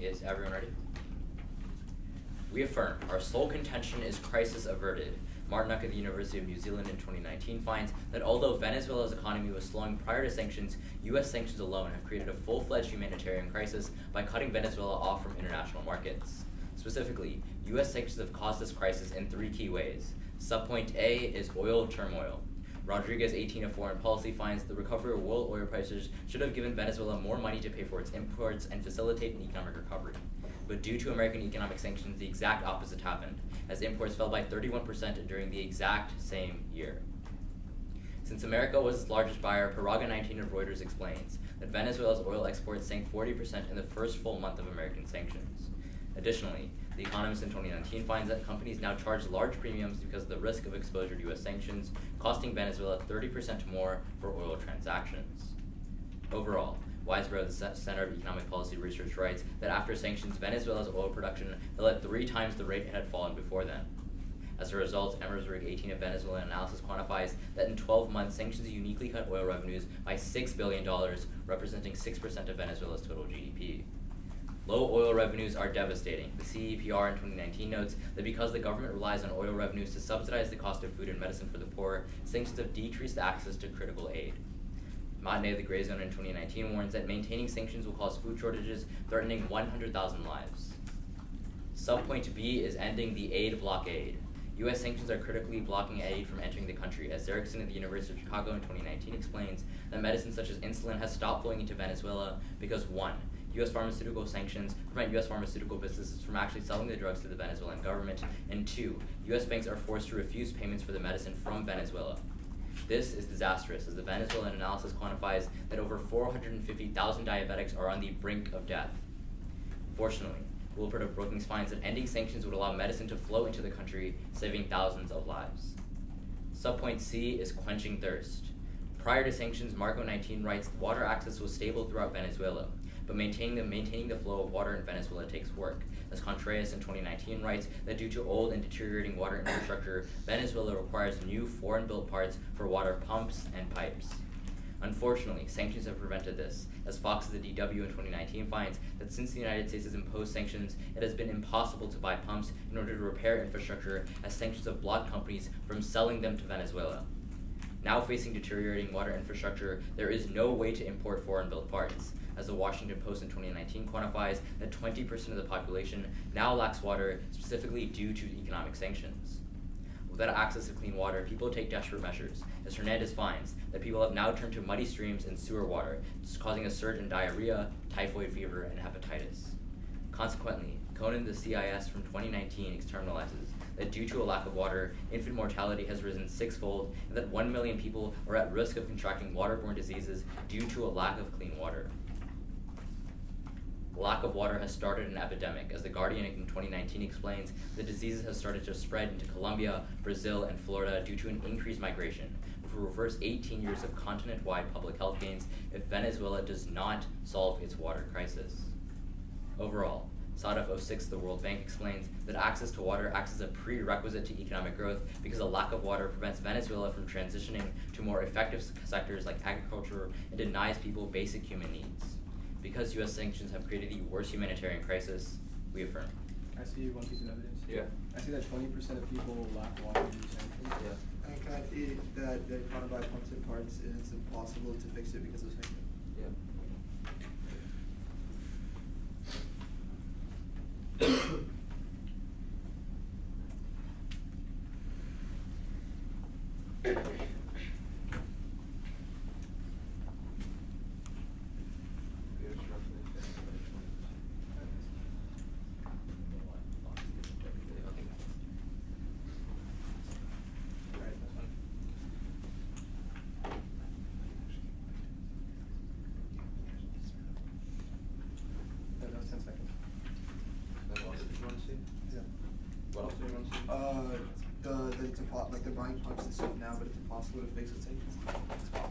Is everyone ready? We affirm our sole contention is crisis averted. Martinuck at the University of New Zealand in 2019 finds that although Venezuela's economy was slowing prior to sanctions, U.S. sanctions alone have created a full-fledged humanitarian crisis by cutting Venezuela off from international markets. Specifically, U.S. sanctions have caused this crisis in three key ways. Subpoint A is oil turmoil. Rodriguez 18 of Foreign Policy finds the recovery of world oil prices should have given Venezuela more money to pay for its imports and facilitate an economic recovery. But due to American economic sanctions, the exact opposite happened, as imports fell by 31% during the exact same year. Since America was its largest buyer, Paraga 19 of Reuters explains that Venezuela's oil exports sank 40% in the first full month of American sanctions. Additionally, The Economist in 2019 finds that companies now charge large premiums because of the risk of exposure to U.S. sanctions, costing Venezuela 30% more for oil transactions. Overall, Weisbrod, the Center of Economic Policy Research, writes that after sanctions, Venezuela's oil production fell at 3 times the rate it had fallen before then. As a result, Emersberg 18 of Venezuelan Analysis quantifies that in 12 months, sanctions uniquely cut oil revenues by $6 billion, representing 6% of Venezuela's total GDP. Low oil revenues are devastating. The CEPR in 2019 notes that because the government relies on oil revenues to subsidize the cost of food and medicine for the poor, sanctions have decreased access to critical aid. Matinee of the Gray Zone in 2019 warns that maintaining sanctions will cause food shortages, threatening 100,000 lives. Subpoint B is ending the aid blockade. U.S. sanctions are critically blocking aid from entering the country, as Erickson at the University of Chicago in 2019 explains that medicines such as insulin has stopped flowing into Venezuela because 1. U.S. pharmaceutical sanctions prevent U.S. pharmaceutical businesses from actually selling the drugs to the Venezuelan government, and 2. U.S. banks are forced to refuse payments for the medicine from Venezuela. This is disastrous, as the Venezuelan analysis quantifies that over 450,000 diabetics are on the brink of death. Fortunately, Wilford of Brookings finds that ending sanctions would allow medicine to flow into the country, saving thousands of lives. Subpoint C is quenching thirst. Prior to sanctions, Marco 19 writes water access was stable throughout Venezuela, but maintaining the flow of water in Venezuela takes work. As Contreras in 2019 writes that due to old and deteriorating water infrastructure, Venezuela requires new foreign-built parts for water pumps and pipes. Unfortunately, sanctions have prevented this, as Fox of the DW in 2019 finds that since the United States has imposed sanctions, it has been impossible to buy pumps in order to repair infrastructure, as sanctions have blocked companies from selling them to Venezuela. Now facing deteriorating water infrastructure, there is no way to import foreign-built parts, as the Washington Post in 2019 quantifies that 20% of the population now lacks water, specifically due to economic sanctions. Without access to clean water, people take desperate measures, as Hernandez finds that people have now turned to muddy streams and sewer water, causing a surge in diarrhea, typhoid fever, and hepatitis. Consequently, Conan the CIS from 2019 externalizes that due to a lack of water, infant mortality has risen 6-fold, and that 1 million people are at risk of contracting waterborne diseases due to a lack of clean water. Lack of water has started an epidemic, as The Guardian in 2019 explains the diseases have started to spread into Colombia, Brazil, and Florida due to an increased migration, which will reverse 18 years of continent-wide public health gains if Venezuela does not solve its water crisis. Overall, Sadaf 06, the World Bank, explains that access to water acts as a prerequisite to economic growth because a lack of water prevents Venezuela from transitioning to more effective sectors like agriculture and denies people basic human needs. Because U.S. sanctions have created the worst humanitarian crisis, we affirm. I see one piece of evidence. Yeah. I see that 20% of people lack water due to sanctions. Yeah. And that the economy by pumps and parts, and it's impossible to fix it because of sanctions. Yeah. That was 10 seconds. Yeah. What else do you want to see? That it's like they're buying pumps and stuff now, but it's impossible to fix with sanctions. It's false.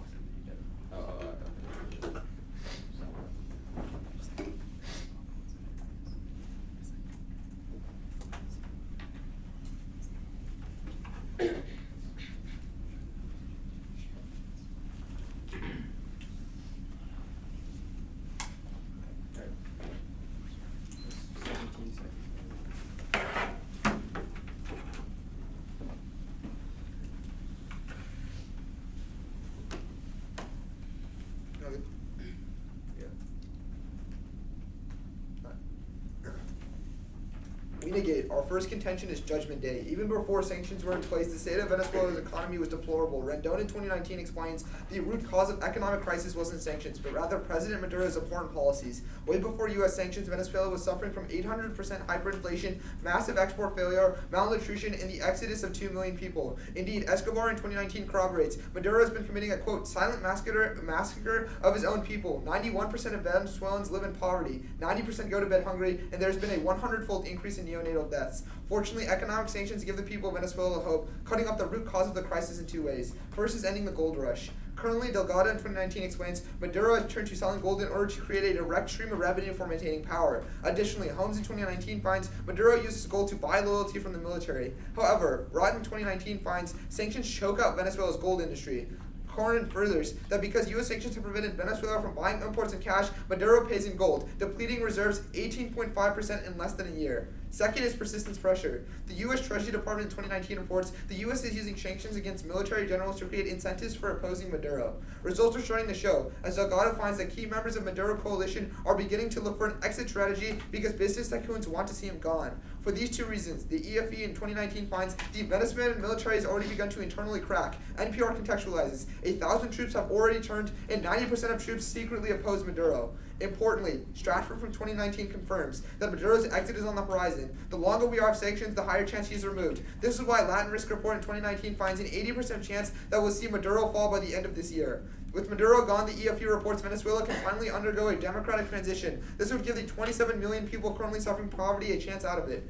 We negate. Our first contention is Judgment Day. Even before sanctions were in place, the state of Venezuela's economy was deplorable. Rendon in 2019 explains the root cause of economic crisis wasn't sanctions, but rather President Maduro's abhorrent policies. Way before U.S. sanctions, Venezuela was suffering from 800% hyperinflation, massive export failure, malnutrition, and the exodus of 2 million people. Indeed, Escobar in 2019 corroborates Maduro has been committing a, quote, silent massacre of his own people. 91% of Venezuelans live in poverty, 90% go to bed hungry, and there's been a 100-fold increase in neonatal deaths. Fortunately, economic sanctions give the people of Venezuela hope, cutting off the root cause of the crisis in 2 ways. First is ending the gold rush. Currently, Delgado in 2019 explains, Maduro has turned to selling gold in order to create a direct stream of revenue for maintaining power. Additionally, Holmes in 2019 finds Maduro uses gold to buy loyalty from the military. However, Rod in 2019 finds sanctions choke out Venezuela's gold industry. Cornyn furthers that because U.S. sanctions have prevented Venezuela from buying imports in cash, Maduro pays in gold, depleting reserves 18.5% in less than a year. Second is persistence pressure. The U.S. Treasury Department in 2019 reports the U.S. is using sanctions against military generals to create incentives for opposing Maduro. Results are starting to show, as Delgado finds that key members of Maduro coalition are beginning to look for an exit strategy because business tycoons want to see him gone. For these 2 reasons, the EFE in 2019 finds the Venezuelan military has already begun to internally crack. NPR contextualizes, 1,000 troops have already turned and 90% of troops secretly oppose Maduro. Importantly, Stratford from 2019 confirms that Maduro's exit is on the horizon. The longer we are of sanctions, the higher chance he is removed. This is why Latin Risk Report in 2019 finds an 80% chance that we'll see Maduro fall by the end of this year. With Maduro gone, the EFE reports Venezuela can finally undergo a democratic transition. This would give the 27 million people currently suffering poverty a chance out of it.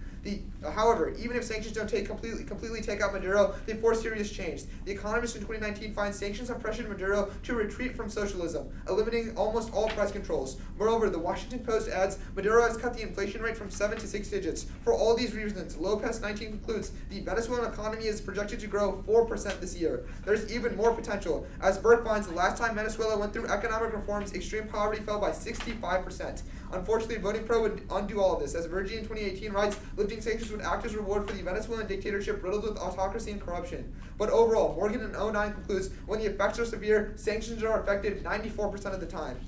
However, even if sanctions don't completely take out Maduro, they force serious change. The Economist in 2019 finds sanctions have pressured Maduro to retreat from socialism, eliminating almost all price controls. Moreover, the Washington Post adds Maduro has cut the inflation rate from 7 to 6 digits. For all these reasons, Lopez 19 concludes the Venezuelan economy is projected to grow 4% this year. There's even more potential, as Burke finds the last time Venezuela went through economic reforms, extreme poverty fell by 65%. Unfortunately, voting pro would undo all of this, as Virgie in 2018 writes, lifting sanctions would act as reward for the Venezuelan dictatorship riddled with autocracy and corruption. But overall, Morgan in 2009 concludes, when the effects are severe, sanctions are effective 94% of the time.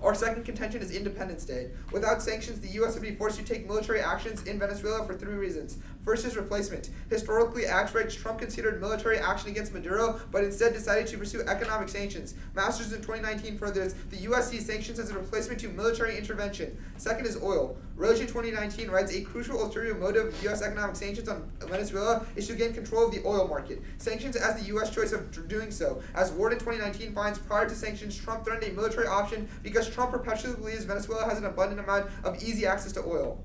Our second contention is Independence Day. Without sanctions, the U.S. would be forced to take military actions in Venezuela for 3 reasons. First is replacement. Historically, Trump considered military action against Maduro, but instead decided to pursue economic sanctions. Masters in 2019 furthers, the U.S. sees sanctions as a replacement to military intervention. Second is oil. Roche in 2019 writes, a crucial ulterior motive of U.S. economic sanctions on Venezuela is to gain control of the oil market. Sanctions as the U.S. choice of doing so. As Ward in 2019 finds, prior to sanctions, Trump threatened a military option because Trump perpetually believes Venezuela has an abundant amount of easy access to oil.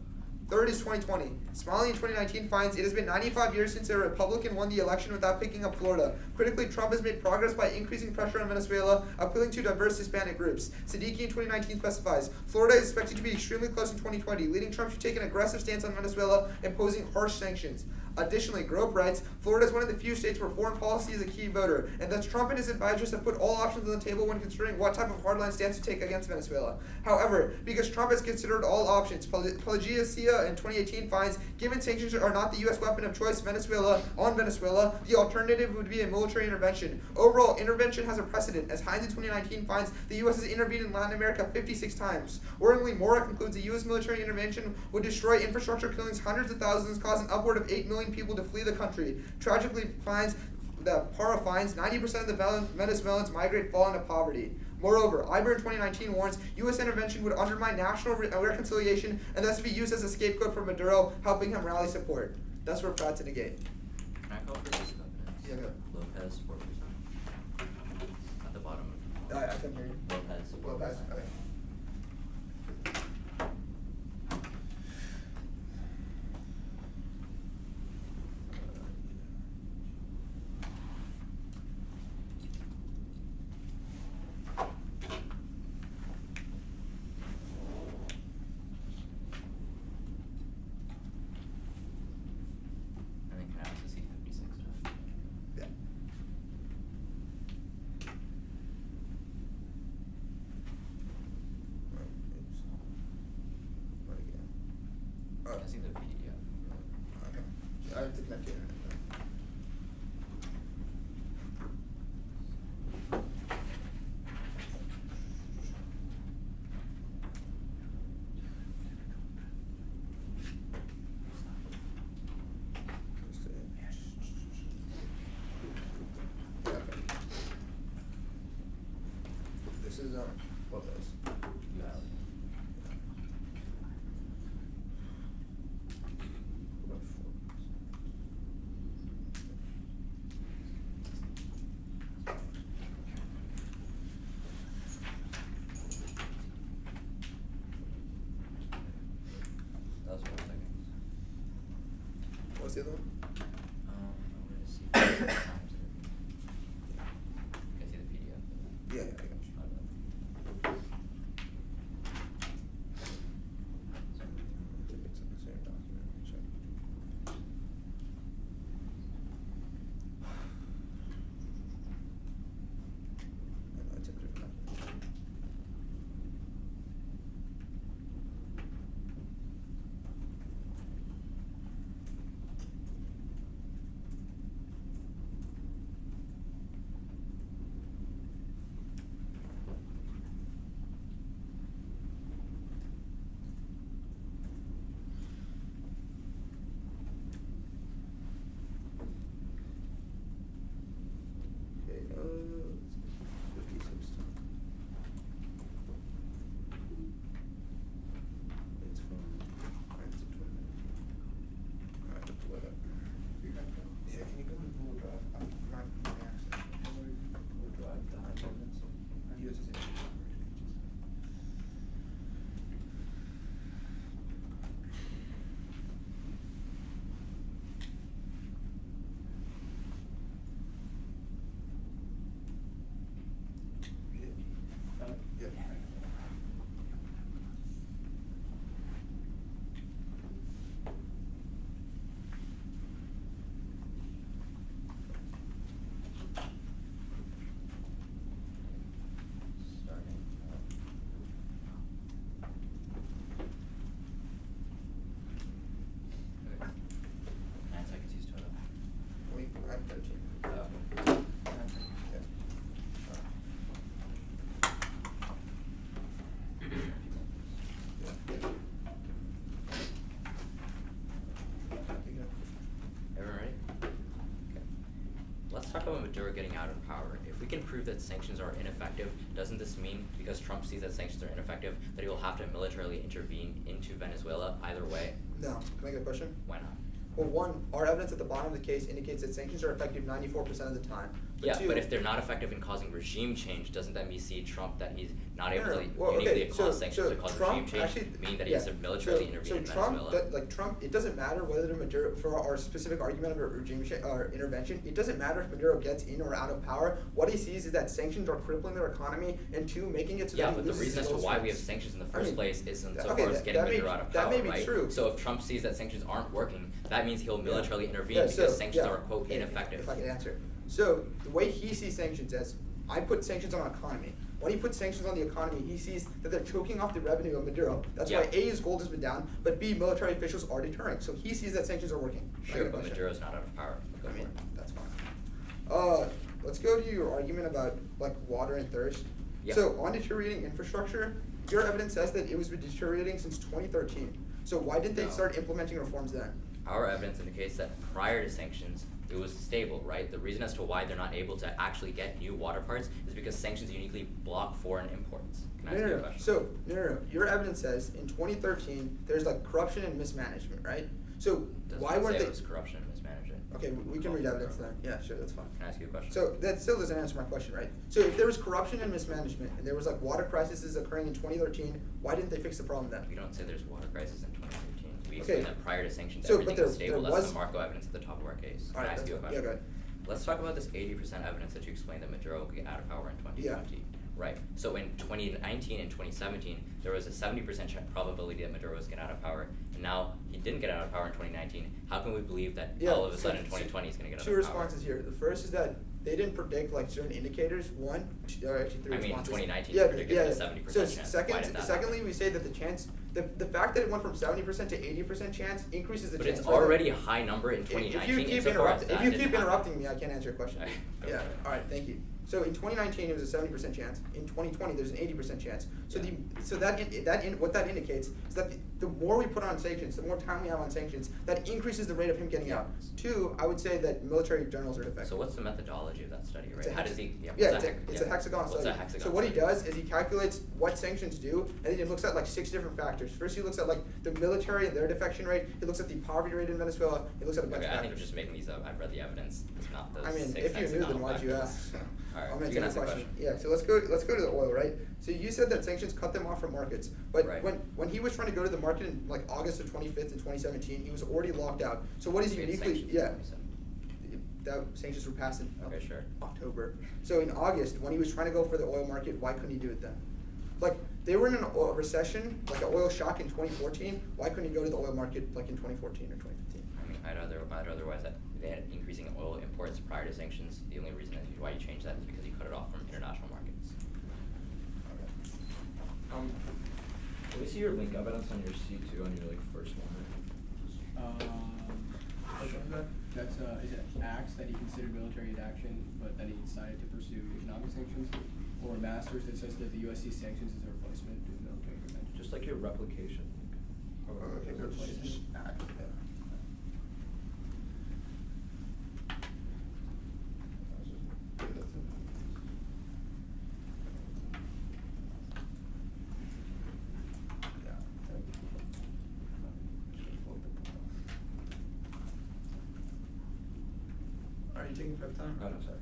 Third is 2020. Smiley in 2019 finds it has been 95 years since a Republican won the election without picking up Florida. Critically, Trump has made progress by increasing pressure on Venezuela, appealing to diverse Hispanic groups. Siddiqui in 2019 specifies, Florida is expected to be extremely close in 2020, leading Trump to take an aggressive stance on Venezuela, imposing harsh sanctions. Additionally, Grope writes, Florida is one of the few states where foreign policy is a key voter, and thus Trump and his advisors have put all options on the table when considering what type of hardline stance to take against Venezuela. However, because Trump has considered all options, Pelagia in 2018 finds, given sanctions are not the U.S. weapon of choice Venezuela, the alternative would be a military intervention. Overall, intervention has a precedent, as Hines in 2019 finds the U.S. has intervened in Latin America 56 times. Worryingly, Mora concludes the U.S. military intervention would destroy infrastructure, killings hundreds of thousands, causing upward of 8 million people to flee the country. Tragically, finds that Parra finds 90% of the Venezuelans migrate fall into poverty. Moreover, Iber in 2019 warns U.S. intervention would undermine national reconciliation and thus be used as a scapegoat for Maduro, helping him rally support. Thus, we're proud to negate. Can I call for this evidence? Yeah, go. Lopez, 4%. At the bottom of I couldn't hear you. Lopez. Okay. And then can I also see 56? Yeah. What's the other one? I'm gonna see. Can I see the PDF? Yeah, I got you. It's in the same document. Let me check. I know it's in a different document. Okay, 56. It's from 9th of 2019. I have to pull it up. Yeah, can you go to Google Drive? I'm not access. Google Drive, the documents. Use it. Got it? Yeah. Starting. 9 seconds used total. Wait, I'm 13. Oh. Yeah. Everyone ready? Okay. Let's talk about Maduro getting out of power. If we can prove that sanctions are ineffective, doesn't this mean, because Trump sees that sanctions are ineffective, that he will have to militarily intervene into Venezuela either way? No. Can I get a question? Why not? Well, one, our evidence at the bottom of the case indicates that sanctions are effective 94% of the time. Yeah, two, but if they're not effective in causing regime change, doesn't that mean see Trump that he's not able to Well, uniquely okay, cause sanctions to cause Trump regime change actually, mean that he yeah, has to militarily intervene in Trump, Venezuela? Trump, it doesn't matter whether Maduro, for our specific argument about regime or intervention, it doesn't matter if Maduro gets in or out of power. What he sees is that sanctions are crippling their economy, and two, making it so Yeah, that he but the loses reason as his to why we have strengths. sanctions in the I first mean, place isn't so okay, far as getting that may- Maduro out of that power, may be right? true. So if Trump sees that sanctions aren't working, that means he'll militarily intervene Yeah, because so, sanctions yeah, are, quote, okay, ineffective. If I could answer. So the way he sees sanctions as, I put sanctions on our economy. When he puts sanctions on the economy, he sees that they're choking off the revenue of Maduro. That's why Yeah. A, his gold has been down, but B, military officials are deterring. So he sees that sanctions are working. Sure, Negative but question. Maduro's not out of power. Go I for mean, it. that's fine. Let's go to your argument about like water and thirst. Yeah. So on deteriorating infrastructure, your evidence says that it was deteriorating since 2013. So why didn't they No. start implementing reforms then? Our evidence indicates that prior to sanctions, it was stable, right? The reason as to why they're not able to actually get new water parts is because sanctions uniquely block foreign imports. Can I ask you a question? So, no. Your evidence says in 2013, there's like corruption and mismanagement, right? So Does why not weren't say they? it was corruption and mismanagement. Okay, we can read evidence then. Yeah, sure, that's fine. Can I ask you a question? So that still doesn't answer my question, right? So if there was corruption and mismanagement, and there was like water crises occurring in 2013, why didn't they fix the problem then? We don't say there's water crisis in 2013. We Okay. explain that prior to sanctions, So, but everything there- was stable. there That's was- the Marco evidence at the top of our case. Can I Alright, ask you a that's fine. question? Yeah, go ahead. Let's talk about this 80% evidence that you explained that Maduro could get out of power in 2020. Right. So in 2019 and 2017, there was a 70% probability that Maduro was going to get out of power, and now he didn't get out of power in 2019. How can we believe that all of a sudden in 2020 he's going to get out Two of power? responses here. The first is that they didn't predict like certain indicators. One, or actually three I mean, responses. 2019 yeah, predicted a 70% So chance. second, Why did that secondly, happen? we say that the chance, the fact that it went from 70% to 80% chance increases the But chance. it's whether- already a high number in If 2019. you keep insofar as interrupting, that if you didn't keep happen. interrupting me, I can't answer your question. Okay, go Yeah. for it. All right. Thank you. So in 2019, it was a 70% chance. In 2020, there's an 80% chance. So Yeah. what that indicates is that the more we put on sanctions, the more time we have on sanctions, that increases the rate of him getting out. Two, I would say that military journals are defective. So what's the methodology of that study, right? It's a How does he? Yeah, what's it's a hexagon What's study. a hexagon So what he study? does is he calculates what sanctions do, and then he looks at like 6 different factors. First, he looks at like the military and their defection rate. He looks at the poverty rate in Venezuela. He looks at a bunch Okay, of I think factors. you're just making these up. I've read the evidence. It's not those I mean, 6 if you knew, then hexagonal why'd you factors. ask? Alright, I'm gonna you can take ask a the question. question. Yeah, so let's go to the oil, right? So you said that sanctions cut them off from markets, but Right. when he was trying to go to the market in like August of 25th in 2017, he was already locked out. So what is Made uniquely sanctions yeah. in 27. That sanctions were passed in Okay, sure. October. So in August, when he was trying to go for the oil market, why couldn't he do it then? Like they were in a recession, like an oil shock in 2014. Why couldn't he go to the oil market like in 2014 or 2015? I mean, I'd otherwise that they had increasing oil imports prior to sanctions. The only reason why you changed that is because you cut it off from international markets. Can we see your link evidence on your C2 on your like first one? That's is it acts that he considered military action, but that he decided to pursue economic sanctions, or masters that says that the U.S. sees sanctions as a replacement to the military intervention? Just like your replication. Okay, good. Are you taking prep time? Oh no, sorry.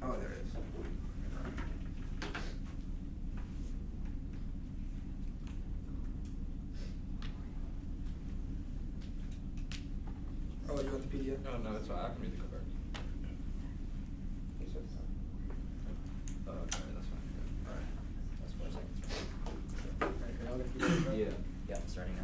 Oh, there it is. Oh, you want the PDF? No, no, that's fine. I can read the cover. Oh, okay, that's fine. Alright. That's 4 seconds. Alright, can I look at the prep? Yeah. Yeah, starting now.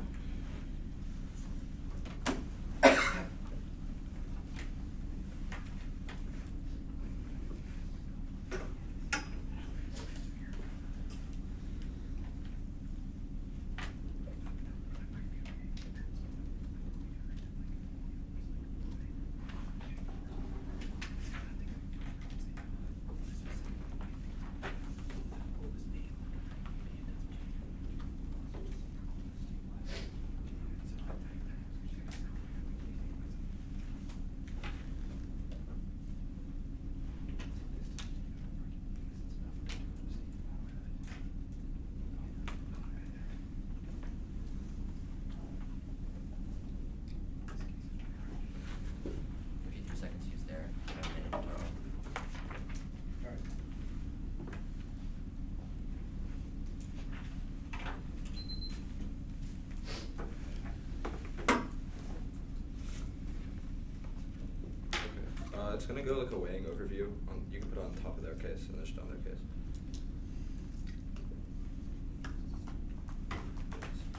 It's gonna go like a weighing overview. You can put it on top of their case and just on their case.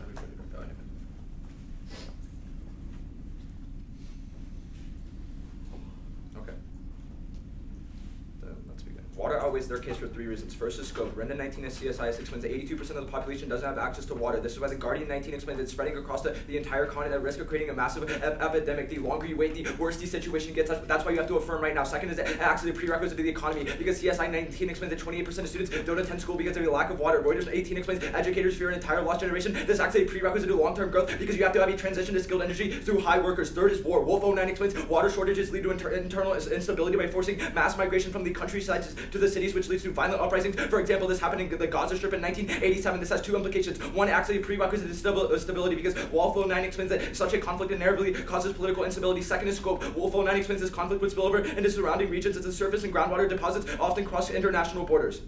Everybody don't go anywhere. Okay. Then let's begin. Water outweighs their case for 3 reasons. First is scope. Renda 19 as CSIS explains that 82% of the population doesn't have access to water. This is why the Guardian 19 explains that it's spreading across the entire continent at risk of creating a massive epidemic. The longer you wait, the worse the situation gets. That's why you have to affirm right now. Second is actually a prerequisite to the economy because CSI 19 explains that 28% of students don't attend school because of the lack of water. Reuters 18 explains educators fear an entire lost generation. This acts as a prerequisite to long-term growth because you have to have a transition to skilled industry through high workers. Third is war. Wolf 09 explains water shortages lead to internal instability by forcing mass migration from the countryside to the cities, which leads to violent uprisings. For example, this happened in the Gaza Strip in 1987. This has 2 implications. One, actually a prerequisite to stability because Wolf 09 explains that such a conflict inevitably causes political instability. Second is scope. Wolf 09 explains this conflict would spill over into surrounding regions as the surface and groundwater deposits often cross international borders.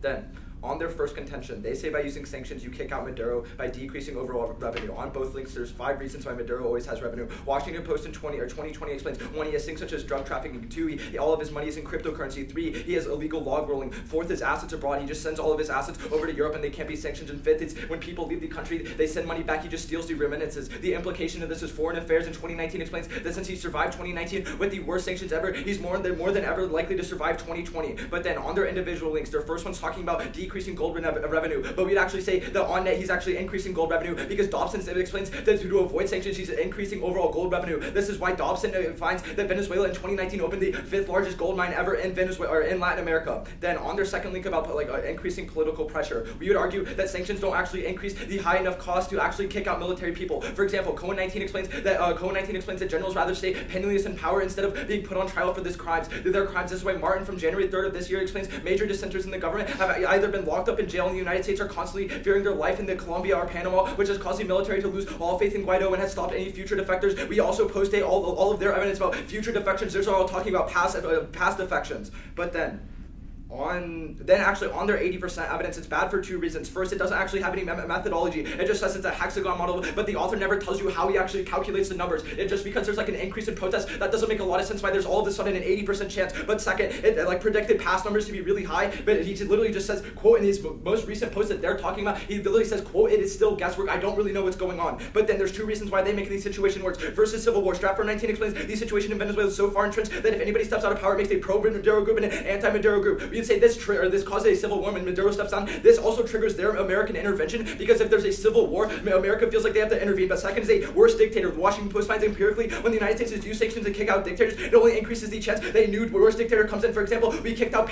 Then, On their first contention, they say by using sanctions, you kick out Maduro by decreasing overall revenue. On both links, there's 5 reasons why Maduro always has revenue. Washington Post in 2020 explains, 1, he has things such as drug trafficking. 2, all of his money is in cryptocurrency. 3, he has illegal log rolling. 4, his assets abroad. He just sends all of his assets over to Europe and they can't be sanctioned. And 5, it's when people leave the country, they send money back. He just steals the remittances. The implication of this is Foreign Affairs in 2019 explains that since he survived 2019 with the worst sanctions ever, he's more than ever likely to survive 2020. But then on their individual links, their first one's talking about decreasing gold revenue, but we'd actually say that on net he's actually increasing gold revenue because Dobson explains that to avoid sanctions he's increasing overall gold revenue. This is why Dobson finds that Venezuela in 2019 opened the 5th largest gold mine ever in Venezuela or in Latin America. Then on their second link about increasing political pressure, we would argue that sanctions don't actually increase the high enough cost to actually kick out military people. For example, Cohen-19 explains that generals rather stay penniless in power instead of being put on trial for their crimes. This is why Martin from January 3rd of this year explains major dissenters in the government have either been locked up in jail in the United States or constantly fearing their life in the Colombia or Panama, which has caused the military to lose all faith in Guaido and has stopped any future defectors. We also postate all of their evidence about future defections. They're all talking about past defections. But then on their 80% evidence, it's bad for 2 reasons. First, it doesn't actually have any methodology. It just says it's a hexagon model, but the author never tells you how he actually calculates the numbers. It just because there's an increase in protests, that doesn't make a lot of sense why there's all of a sudden an 80% chance. But second, it predicted past numbers to be really high, but he literally just says, quote, in his most recent post that they're talking about, he literally says, quote, it is still guesswork. I don't really know what's going on. But then there's 2 reasons why they make these situation worse. First is civil war. Stratford 19 explains the situation in Venezuela is so far entrenched that if anybody steps out of power, it makes a pro-Maduro group and an anti-Maduro group. We would say this causes a civil war when Maduro steps down. This also triggers their American intervention because if there's a civil war, America feels like they have to intervene. But second is a worse dictator. The Washington Post finds empirically when the United States has used sanctions to kick out dictators, it only increases the chance that a new worse dictator comes in. For example, we kicked out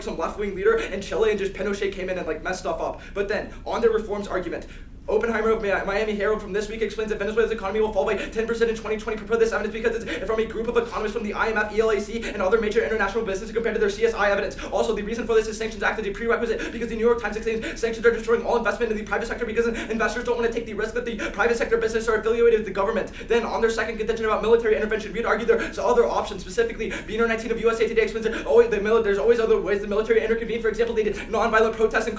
some left-wing leader in Chile and just Pinochet came in and messed stuff up. But then on their reforms argument, Oppenheimer of Miami Herald from this week explains that Venezuela's economy will fall by 10% in 2020. Prepare this evidence because it's from a group of economists from the IMF, ELAC, and other major international businesses compared to their CSI evidence. Also, the reason for this is Sanctions Act is a prerequisite because the New York Times explains sanctions are destroying all investment in the private sector because investors don't want to take the risk that the private sector businesses are affiliated with the government. Then, on their second contention about military intervention, we'd argue there's other options. Specifically, Beaner 19 of USA Today explains that there's always other ways the military intervene. For example, they did nonviolent protests in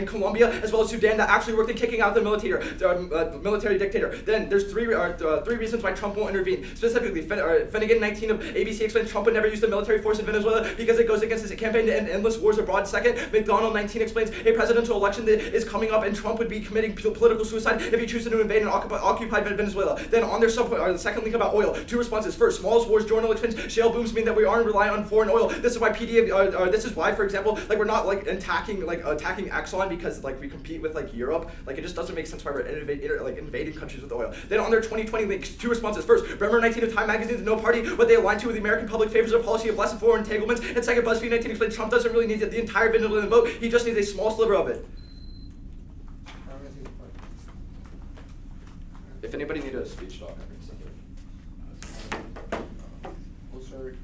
Colombia as well as Sudan that actually worked in kicking out the military dictator. Then there's three reasons why Trump won't intervene. Specifically, Finnegan 19 of ABC explains Trump would never use the military force in Venezuela because it goes against his campaign to end endless wars abroad. Second, McDonald 19 explains a presidential election that is coming up and Trump would be committing political suicide if he chooses to invade and occupy Venezuela. Then on their the second link about oil, 2 responses. First, smallest wars journal explains shale booms mean that we aren't relying on foreign oil. This is why this is why, for example, we're not attacking Exxon because we compete with Europe. It just doesn't make sense why we're invading countries with oil. Then on their 2020 links, 2 responses. First, Bremer 19 of Time Magazine's no party, what they align to with the American public favors a policy of less and foreign entanglements. And second, BuzzFeed 19 explains Trump doesn't really need the entire Venezuelan vote, he just needs a small sliver of it. If anybody needs a speech doc, I can send it. We'll start.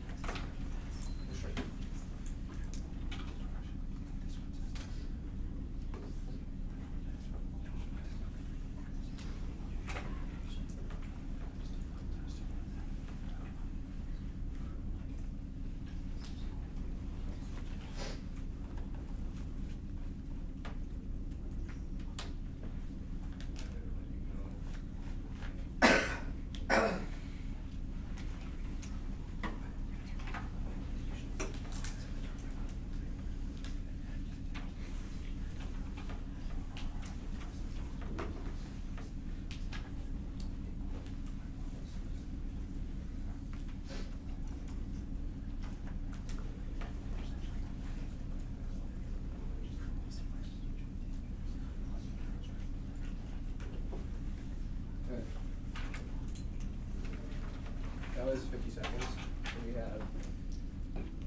That was 50 seconds. So we have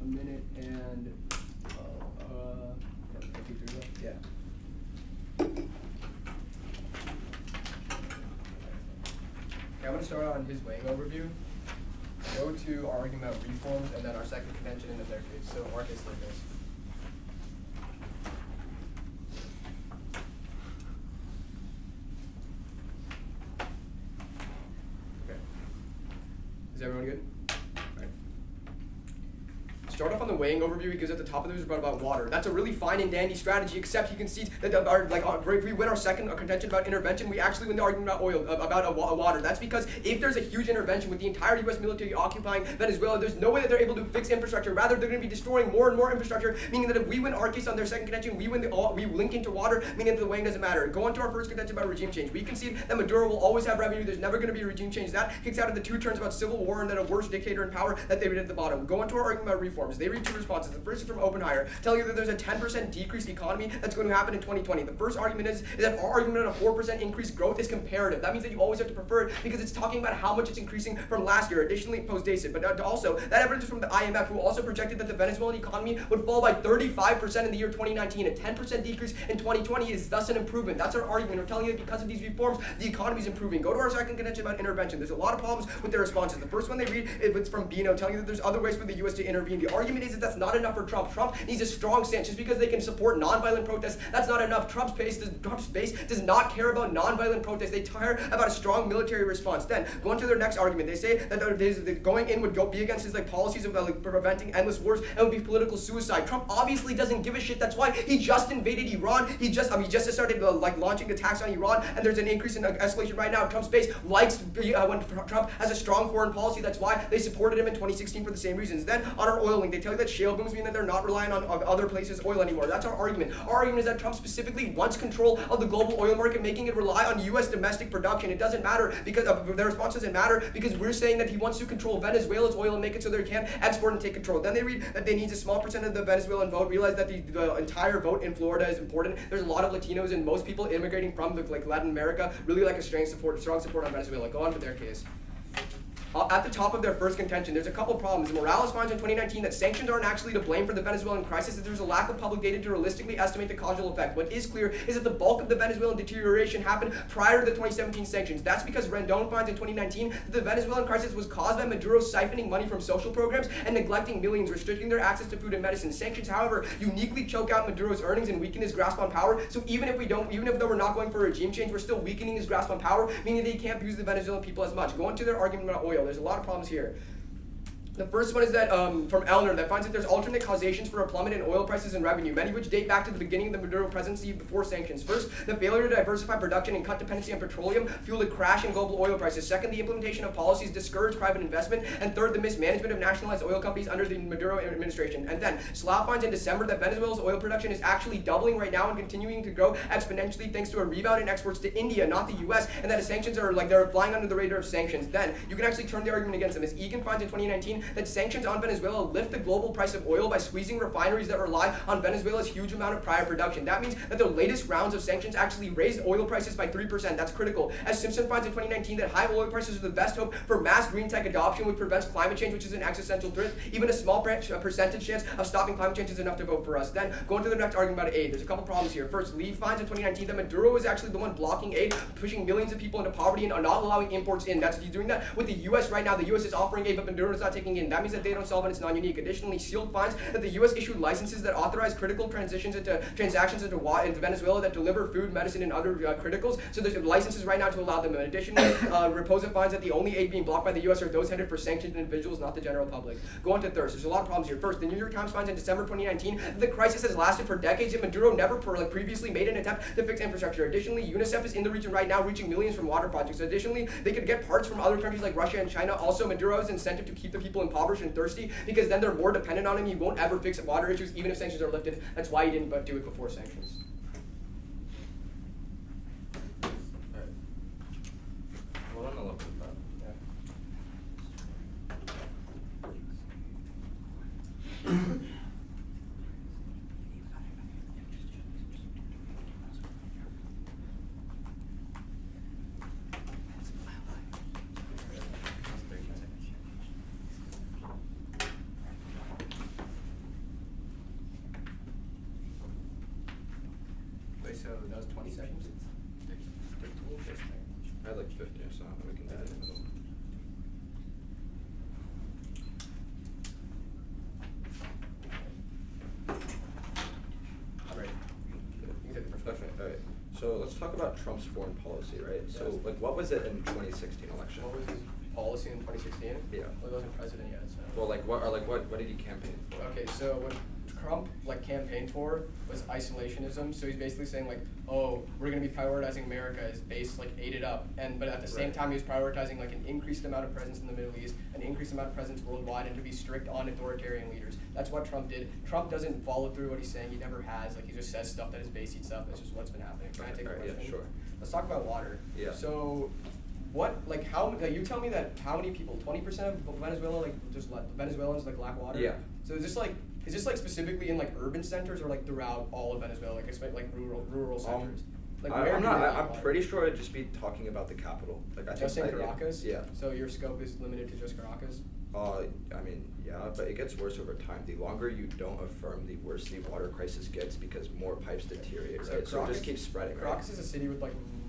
a minute and 53 left. Yeah. Okay, I'm going to start on his weighing overview. Go to our argument about reforms and then our second contention in the third case. So Marcus Lucas. Is everyone good? All right. Start off on the weighing overview. He gives at the top of the about water. That's a really fine and dandy strategy, except he concedes that if we win our second contention about intervention, we actually win the argument about oil, about water. That's because if there's a huge intervention with the entire U.S. military occupying Venezuela, there's no way that they're able to fix infrastructure. Rather, they're going to be destroying more and more infrastructure, meaning that if we win our case on their second contention, we link into water, meaning that the weighing doesn't matter. Go on to our first contention about regime change. We concede that Maduro will always have revenue. There's never going to be a regime change. That kicks out of the two turns about civil war and then a worse dictator in power that they read at the bottom. Go on to our argument about reforms. They read two responses. The first is from Oppenheimer, telling you that there's a 10% decrease economy that's going to happen in 2020. The first argument is that our argument on a 4% increased growth is comparative. That means that you always have to prefer it because it's talking about how much it's increasing from last year. Additionally, post-Dasit. But also, that evidence is from the IMF, who also projected that the Venezuelan economy would fall by 35% in the year 2019. A 10% decrease in 2020 is thus an improvement. That's our argument. We're telling you that because of these reforms, the economy is improving. Go to our second contention about intervention. There's a lot of problems with their responses. The first one they read is from Bino, telling you that there's other ways for the U.S. to intervene. The argument is that that's not enough for Trump. Trump needs a strong stance. Just because they can support nonviolent protests, that's not enough. Trump's base does not care about nonviolent protests. They care about a strong military response. Then, go on to their next argument. They say that going in would be against his policies of preventing endless wars and would be political suicide. Trump obviously doesn't give a shit. That's why he just invaded Iran. He just started launching attacks on Iran, and there's an increase in escalation right now. Trump's base likes when Trump has a strong foreign policy. That's why they supported him in 2016 for the same reasons. Then, on our oil link, they tell you that shale booms mean that they're not relying on other places' oil anymore. That's our argument. Our argument is that Trump specifically wants control of the global oil market, making it rely on U.S. domestic production. It doesn't matter because their response doesn't matter because we're saying that he wants to control Venezuela's oil and make it so they can export and take control. Then they read that they need a small percent of the Venezuelan vote, realize that the entire vote in Florida is important. There's a lot of Latinos and most people immigrating from Latin America really like a strong support on Venezuela. Go on with their case. At the top of their first contention, there's a couple problems. Morales finds in 2019 that sanctions aren't actually to blame for the Venezuelan crisis, that there's a lack of public data to realistically estimate the causal effect. What is clear is that the bulk of the Venezuelan deterioration happened prior to the 2017 sanctions. That's because Rendon finds in 2019 that the Venezuelan crisis was caused by Maduro siphoning money from social programs and neglecting millions, restricting their access to food and medicine. Sanctions, however, uniquely choke out Maduro's earnings and weaken his grasp on power. So even if though we're not going for a regime change, we're still weakening his grasp on power, meaning that he can't abuse the Venezuelan people as much. Go on to their argument about oil. There's a lot of problems here. The first one is that from Elner that finds that there's alternate causations for a plummet in oil prices and revenue, many of which date back to the beginning of the Maduro presidency before sanctions. First, the failure to diversify production and cut dependency on petroleum fueled a crash in global oil prices. Second, the implementation of policies discouraged private investment. And third, the mismanagement of nationalized oil companies under the Maduro administration. And then, Slav finds in December that Venezuela's oil production is actually doubling right now and continuing to grow exponentially thanks to a rebound in exports to India, not the U.S., and that sanctions are they're flying under the radar of sanctions. Then, you can actually turn the argument against them. As Egan finds in 2019 that sanctions on Venezuela lift the global price of oil by squeezing refineries that rely on Venezuela's huge amount of prior production. That means that the latest rounds of sanctions actually raised oil prices by 3%. That's critical. As Simpson finds in 2019 that high oil prices are the best hope for mass green tech adoption, which prevents climate change, which is an existential threat. Even a small percentage chance of stopping climate change is enough to vote for us. Then, going to the next argument about aid. There's a couple problems here. First, Lee finds in 2019 that Maduro is actually the one blocking aid, pushing millions of people into poverty and not allowing imports in. He's doing that with the U.S. right now. The U.S. is offering aid, but Maduro is not taking in. That means that they don't solve and it's non-unique. Additionally, Shield finds that the U.S. issued licenses that authorize critical transactions into Venezuela that deliver food, medicine, and other criticals. So there's licenses right now to allow them. Additionally, Raposa finds that the only aid being blocked by the U.S. are those headed for sanctioned individuals, not the general public. Go on to thirst. There's a lot of problems here. First, the New York Times finds in December 2019 that the crisis has lasted for decades, yet Maduro never previously made an attempt to fix infrastructure. Additionally, UNICEF is in the region right now, reaching millions from water projects. Additionally, they could get parts from other countries like Russia and China. Also, Maduro's incentive to keep the people impoverished and thirsty, because then they're more dependent on him. He won't ever fix water issues, even if sanctions are lifted. That's why he didn't do it before sanctions. Alright. Hold on a little bit. So that was 20 seconds. I had like 50 or so, we can do that in the middle. I'm ready. You can take the first question. Alright, so let's talk about Trump's foreign policy, right? So, what was it in 2016 election? What was his policy in 2016? Yeah. Well, he wasn't president yet, so. Well, what did he campaign for? Okay, so what Trump campaigned for was isolationism. So he's basically saying oh, we're gonna be prioritizing America as base ate it up, but at the same time he was prioritizing an increased amount of presence in the Middle East, an increased amount of presence worldwide, and to be strict on authoritarian leaders. That's what Trump did. Trump doesn't follow through what he's saying. He never has. He just says stuff that his base eats up. That's just what's been happening. Can I take a question? Yeah, sure. Let's talk about water. Yeah. So, what how you tell me that how many people? 20% of Venezuela just Venezuelans lack water. Yeah. So is this specifically in urban centers or throughout all of Venezuela, rural centers? I'm pretty sure I'd just be talking about the capital. Just in Caracas? Yeah. So your scope is limited to just Caracas? Yeah, but it gets worse over time. The longer you don't affirm, the worse the water crisis gets because more pipes deteriorate, right? So it just keeps spreading, right? Caracas is a city with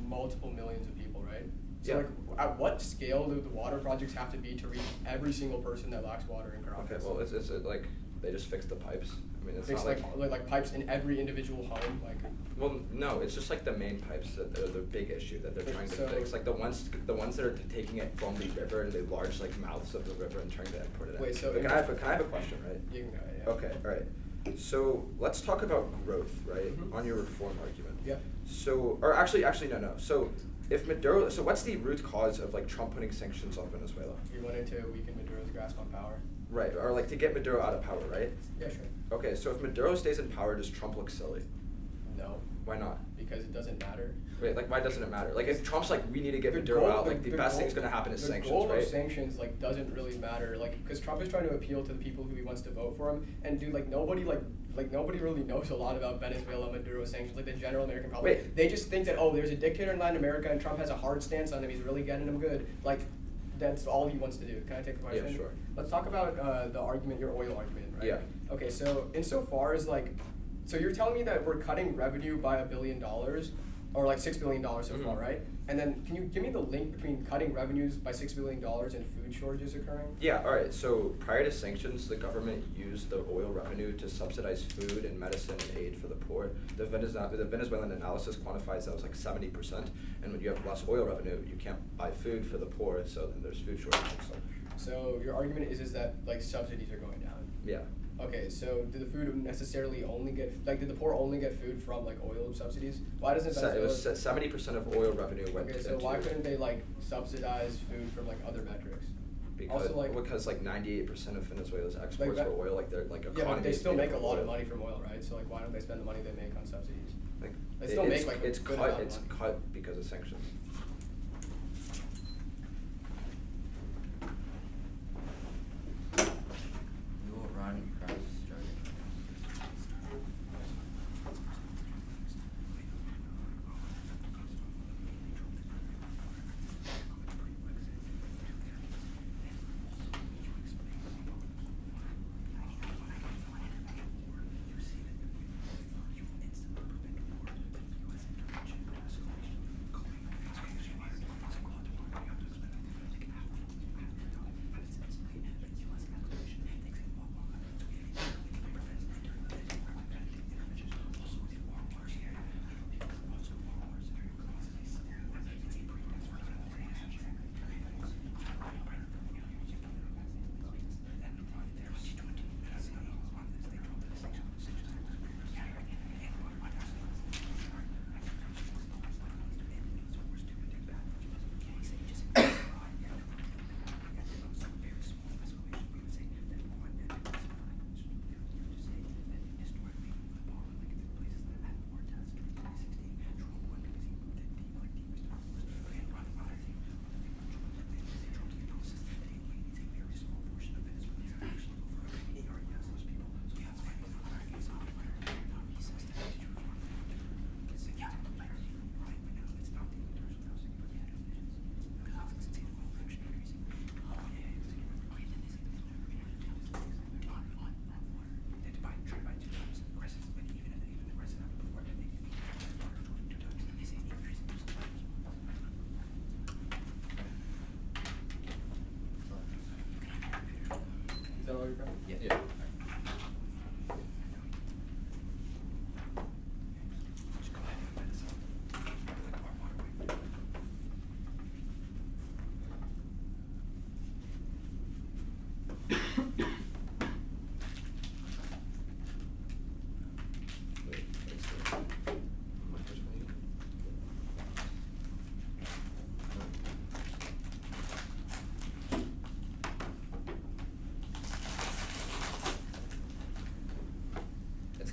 multiple millions of people, right? Yeah. So at what scale do the water projects have to be to reach every single person that lacks water in Caracas? Okay, well, it's they just fix the pipes. It's fix not pipes in every individual home, Well, no, it's just the main pipes that are the big issue that they're trying to fix. The ones that are taking it from the river and the large mouths of the river and trying to import it out. Wait, so can I have a question, right? You can go, yeah. Okay, all right. So let's talk about growth, right? Mhm. On your reform argument. Yeah. So, or actually, no. So if Maduro, so what's the root cause of Trump putting sanctions on Venezuela? You wanted to weaken Maduro's grasp on power. Right, or to get Maduro out of power, right? Yeah, sure. Okay, so if Maduro stays in power, does Trump look silly? No. Why not? Because it doesn't matter. Wait, why doesn't it matter? If Trump's we need to get Maduro out, the best thing's gonna happen is sanctions, right? The goal of sanctions doesn't really matter, because Trump is trying to appeal to the people who he wants to vote for him, and nobody nobody really knows a lot about Venezuela Maduro sanctions, the general American public. Wait. They just think that there's a dictator in Latin America and Trump has a hard stance on him. He's really getting him good. That's all he wants to do. Can I take a question? Yeah, sure. Let's talk about the argument, your oil argument, right? Yeah. Okay, so insofar as so you're telling me that we're cutting revenue by $1 billion, or $6 billion so far, right? And then can you give me the link between cutting revenues by $6 billion and food shortages occurring? Yeah, all right. So prior to sanctions, the government used the oil revenue to subsidize food and medicine and aid for the poor. The Venezuelan analysis quantifies that was 70%. And when you have less oil revenue, you can't buy food for the poor, so then there's food shortages. So your argument is that subsidies are going down? Yeah. Okay, so did the food necessarily only get did the poor only get food from oil subsidies? Why doesn't Venezuela? It was 70% of oil revenue went. Okay, so why couldn't they subsidize food from other metrics? Because also, because 98% of Venezuela's exports were oil. Their economy. Yeah, but they still make a lot of money from oil, right? So why don't they spend the money they make on subsidies? They still make it's a good cut. amount of It's money. cut because of sanctions. We will run across Strike.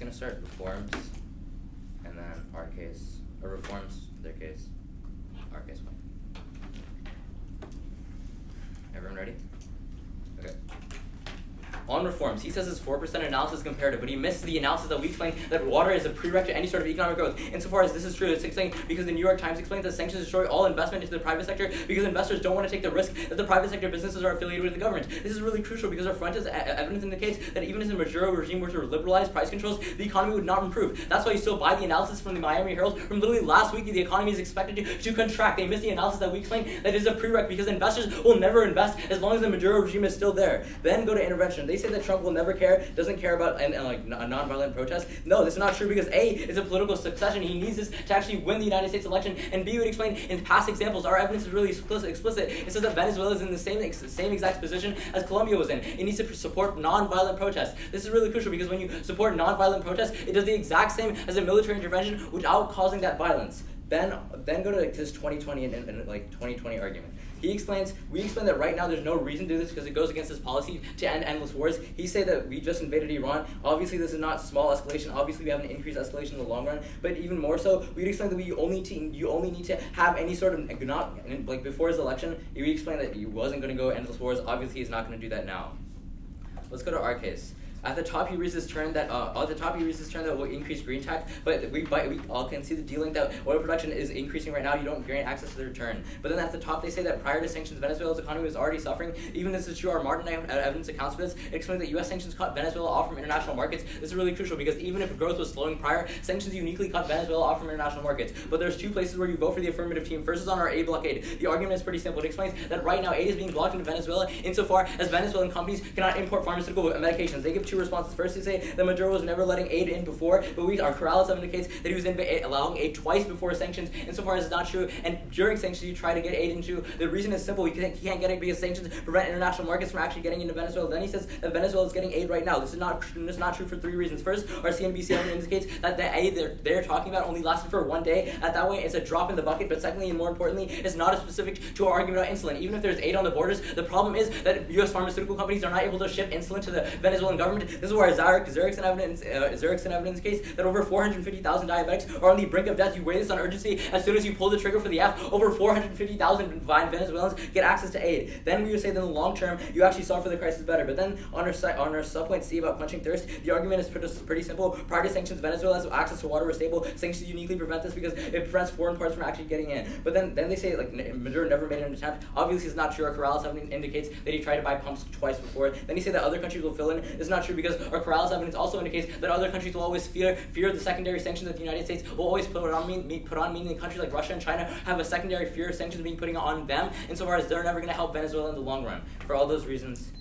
gonna start reforms, and then our case, or reforms, their case, our case one. Everyone ready? Okay. On reforms, he says his 4% analysis is comparative, but he missed the analysis that we explained that water is a prerequisite to any sort of economic growth. Insofar as this is true, it's explained because the New York Times explains that sanctions destroy all investment into the private sector because investors don't want to take the risk that the private sector businesses are affiliated with the government. This is really crucial because our front is evidence indicates that even if the Maduro regime were to liberalize price controls, the economy would not improve. That's why you still buy the analysis from the Miami Herald from literally last week. The economy is expected to contract. They missed the analysis that we explained that is a prereq because investors will never invest as long as the Maduro regime is still there. Then go to intervention. They say that Trump will never doesn't care about a non-violent protest. No, this is not true because A, it's a political succession. He needs this to actually win the United States election. And B, would explain in past examples, our evidence is really explicit. It says that Venezuela is in the same exact position as Colombia was in. It needs to support non-violent protests. This is really crucial because when you support non-violent protests, it does the exact same as a military intervention without causing that violence. Then go to his 2020 and 2020 argument. We explain that right now there's no reason to do this because it goes against his policy to end endless wars. He say that we just invaded Iran. Obviously, this is not small escalation. Obviously, we have an increased escalation in the long run. But even more so, we'd explain that you only need to have any sort of before his election. We explained that he wasn't going to go endless wars. Obviously, he's not going to do that now. Let's go to our case. At the top, he uses this term that will increase green tax, but we all can see the dealing that oil production is increasing right now. You don't grant access to the return. But then at the top, they say that prior to sanctions, Venezuela's economy was already suffering. Even this is true. Our Martin evidence accounts for this. It explains that U.S. sanctions cut Venezuela off from international markets. This is really crucial because even if growth was slowing prior, sanctions uniquely cut Venezuela off from international markets. But there's two places where you vote for the affirmative team. First is on our aid blockade. The argument is pretty simple. It explains that right now aid is being blocked into Venezuela insofar as Venezuelan companies cannot import pharmaceutical medications. They give two responses. First, they say that Maduro was never letting aid in before, but our Corrales indicates that he was allowing aid twice before sanctions, insofar as it's not true, and during sanctions you try to get aid into. The reason is simple, he can't get it because sanctions prevent international markets from actually getting into Venezuela. Then he says that Venezuela is getting aid right now. This is not true for three reasons. First, our CNBC indicates that the aid they're talking about only lasted for 1 day. At that way, it's a drop in the bucket, but secondly, and more importantly, it's not as specific to our argument about insulin. Even if there's aid on the borders, the problem is that U.S. pharmaceutical companies are not able to ship insulin to the Venezuelan government. This is where Zurich's evidence case that over 450,000 diabetics are on the brink of death. You weigh this on urgency. As soon as you pull the trigger for the F, over 450,000 Venezuelans get access to aid. Then we would say that in the long term, you actually solve for the crisis better. But then on our subpoint C about quenching thirst, the argument is pretty simple. Prior to sanctions, Venezuela's access to water was stable. Sanctions uniquely prevent this because it prevents foreign parts from actually getting in. But then they say Maduro never made an attempt. Obviously, it's not true. Our Corrales evidence indicates that he tried to buy pumps twice before. Then he said that other countries will fill in. It's not true because our Corrales evidence also indicates that other countries will always fear the secondary sanctions that the United States will always put on, meaning countries like Russia and China have a secondary fear of sanctions being put on them, insofar as they're never going to help Venezuela in the long run. For all those reasons,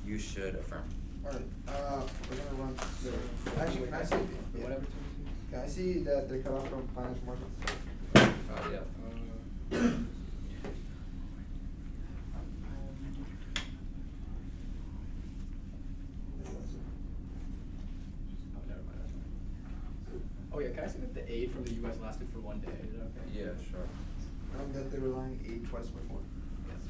you should affirm. Alright, we're gonna run through. Actually, can I see that they cut off from financial markets? Yeah. Oh yeah, can I say that the aid from the U.S. lasted for 1 day? Is that okay? Yeah, sure. That they were relying aid twice before. Yes.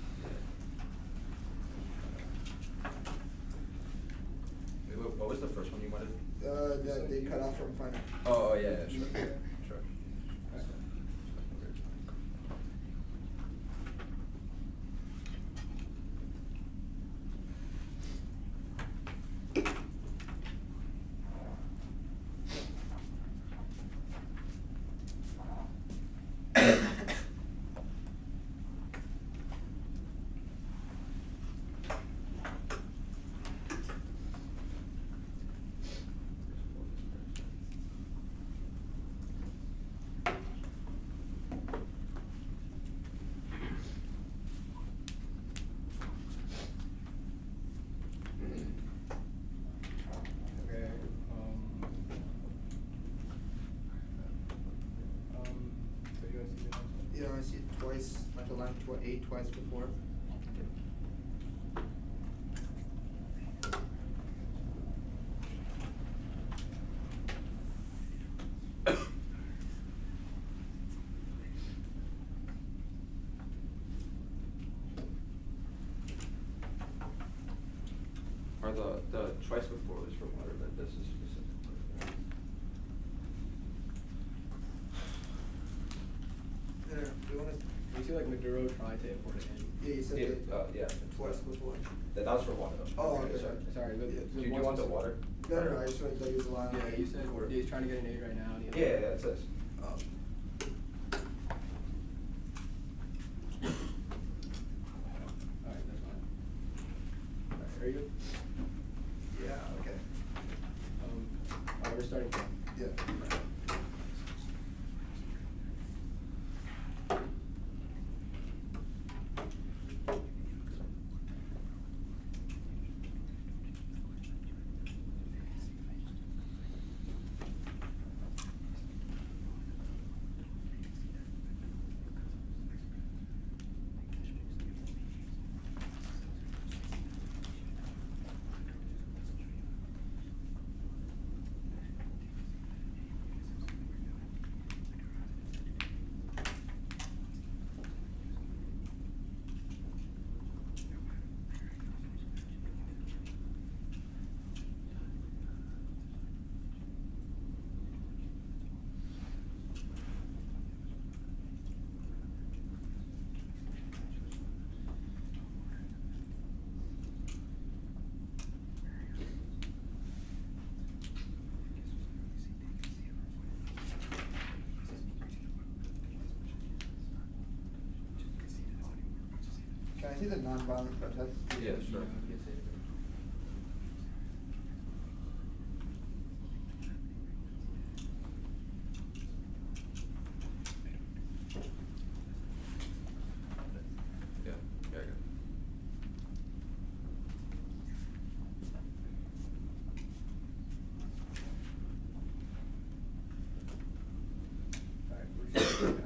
Wait, what was the first one you wanted? That they cut off from financial. Oh yeah, sure. Sure. I see it twice, mental line aid twice before. Or the twice before was for water, but this is specific. see like Maduro tried to import it in. Yeah, you said Yeah. twice before. That was for water though. Oh, okay. Sorry, but Yeah. Do you want the water? No, I just wanted to use a line. Yeah, you said he's trying to get an aid right now. And Yeah, it says. Oh. Alright, that's fine. Alright, are you good? Yeah, okay. Alright, we're starting from. Yeah. Can I see the non-violent protest? Yeah, sure. Yeah, very good. Alright, we're starting now.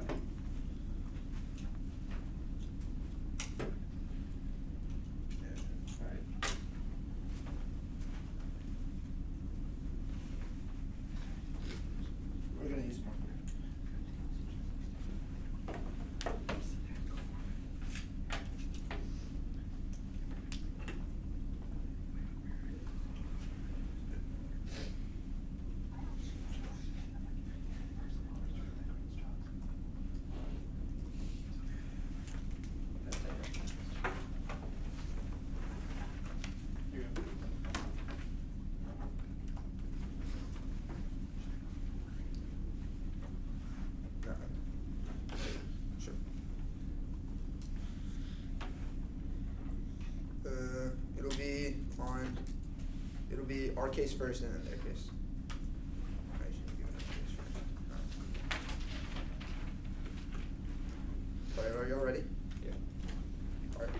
Alright. We're gonna use more. Here you go. Sure. It'll be our case first and then their case. I should give it our case first. Alright, are you all ready? Yeah. Alright.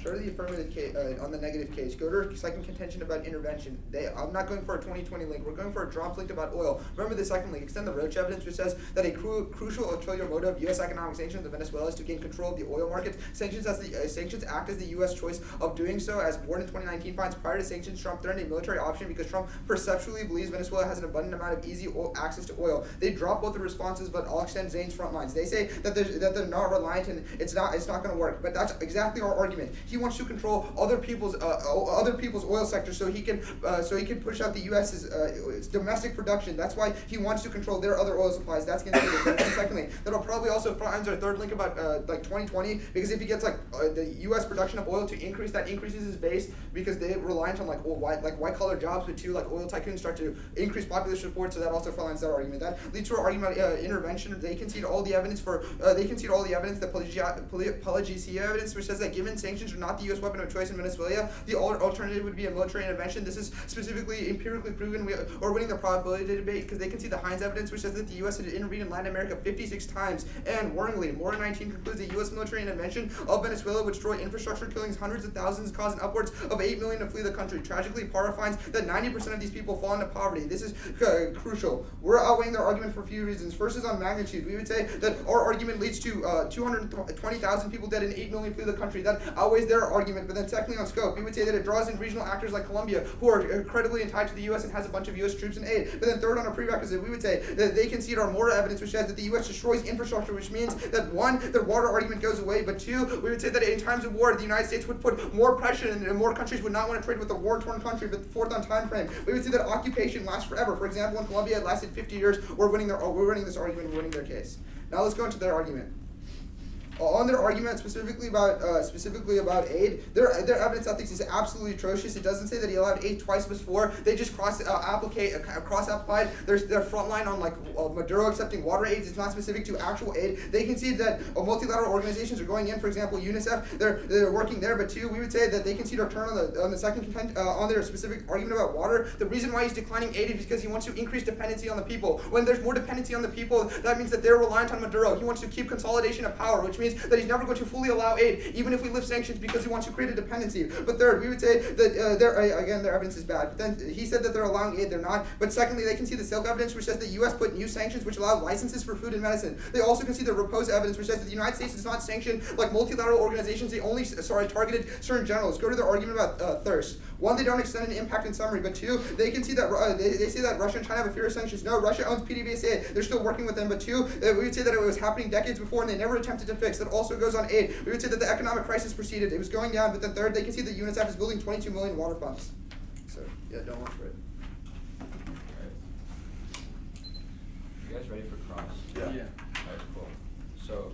Show the affirmative case, on the negative case. Go to second contention about intervention. I'm not going for a 2020 link. We're going for a drop link about oil. Remember the second link. Extend the Roach evidence, which says that a crucial ulterior motive of U.S. economic sanctions of Venezuela is to gain control of the oil market. Sanctions act as the U.S. choice of doing so, as Warren in 2019 finds. Prior to sanctions, Trump threatened a military option because Trump perceptually believes Venezuela has an abundant amount of easy access to oil. They drop both the responses, but I'll extend Zane's front lines. They say that they're not reliant and it's not going to work. But that's exactly our argument. He wants to control other people's oil sector so he can push out the U.S.'s domestic production. That's why he wants to control their other oil supplies. That's considered. And secondly, that'll probably also finds our third link about 2020, because if he gets the U.S. production of oil to increase, that increases his base because they're reliant on white collar jobs, but too oil tycoons start to increase population support. So that also finds that argument. That leads to our argument intervention. They concede all the evidence the Pelagicia evidence, which says that given sanctions are not the U.S. weapon of choice in Venezuela, the alternative would be a military intervention. This is specifically empirically proven. We're winning the probability debate because they can see the Hines evidence, which says that the U.S. had intervened in Latin America 56 times. And worryingly, Moore 19 concludes the U.S. military intervention of Venezuela would destroy infrastructure, killings hundreds of thousands, causing upwards of 8 million to flee the country. Tragically, Parra finds that 90% of these people fall into poverty. This is crucial. We're outweighing their argument for a few reasons. First is on magnitude. We would say that our argument leads to 220,000 people dead and 8 million flee the country. That outweighs their argument. But then secondly on scope, we would say that it draws in regional actors like Colombia, who are incredibly tied to the U.S. and has a bunch of U.S. troops and aid. But then third on a prerequisite, we would say that they concede our more evidence, which says that the U.S. destroys infrastructure, which means that one, their water argument goes away, but two, we would say that in times of war, the United States would put more pressure and more countries would not want to trade with a war-torn country. But fourth on time frame, we would say that occupation lasts forever. For example, in Colombia, it lasted 50 years. We're winning this argument and winning their case. Now let's go into their argument. On their argument specifically about aid, their evidence ethics is absolutely atrocious. It doesn't say that he allowed aid twice before. They just cross applied their front line on like Maduro accepting water aids. It's not specific to actual aid. They concede that multilateral organizations are going in. For example, UNICEF, they're working there. But two, we would say that they concede our turn on the second on their specific argument about water. The reason why he's declining aid is because he wants to increase dependency on the people. When there's more dependency on the people, that means that they're reliant on Maduro. He wants to keep consolidation of power, which means that he's never going to fully allow aid, even if we lift sanctions, because he wants to create a dependency. But third, we would say that their evidence is bad. But then he said that they're allowing aid, they're not. But secondly, they can see the silk evidence, which says the U.S. put new sanctions which allow licenses for food and medicine. They also can see the repose evidence, which says that the United States does not sanction like multilateral organizations. They only targeted certain generals. Go to their argument about thirst. One, they don't extend an impact in summary. But two, they can see that they say that Russia and China have a fear of sanctions. No, Russia owns PDVSA. They're still working with them. But two, we would say that it was happening decades before and they never attempted to fix. That also goes on aid. We would say that the economic crisis proceeded. It was going down. But then third, they can see that UNICEF is building 22 million water pumps. So yeah, don't watch for it. You guys ready for cross? Yeah. Alright, cool. So,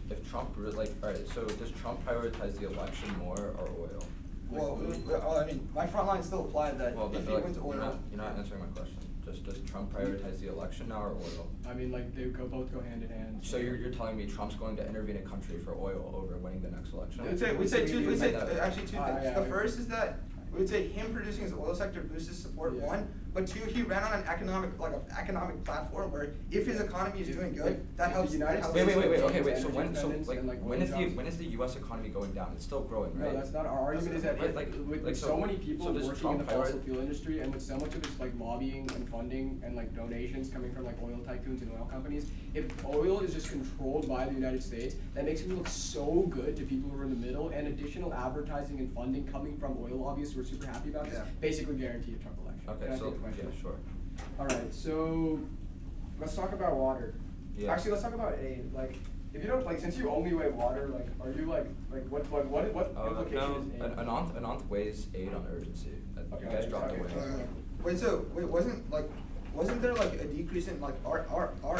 if Trump alright, so does Trump prioritize the election more or oil? Well, I mean, my front line still applied that Well, if but he wins oil. you're not answering my question. Does Trump prioritize the election now or oil? I mean, like they both go hand in hand. So you're telling me Trump's going to intervene in a country for oil over winning the next election? We'd say two things. Yeah, The first is that we would say him producing his oil sector boosts his support, Yeah. one. But two, he ran on an economic platform where if his economy is doing good, that if helps. the United that helps States- his- Okay, wait. So Energy when independence and, like, when oil is the U.S. economy going down? It's still growing, No, right? that's not our argument. Is that with so many people does working Trump in the fossil fuel industry, and with so much of this like lobbying and funding and like donations coming from like oil tycoons and oil companies, if oil is just controlled by the United States, that makes it look so good to people who are in the middle, and additional advertising and funding coming from oil lobbyists who are super happy about this, Yeah. basically guarantee a Trump election. Can Okay, I so take the question? yeah, sure. Alright, so let's talk about water. Yeah. Actually, let's talk about aid. Like, if you don't since you only weigh water, like, are you what implication is aid? An nth weighs aid on urgency. You guys dropped okay. away. Wasn't there like a decrease in like our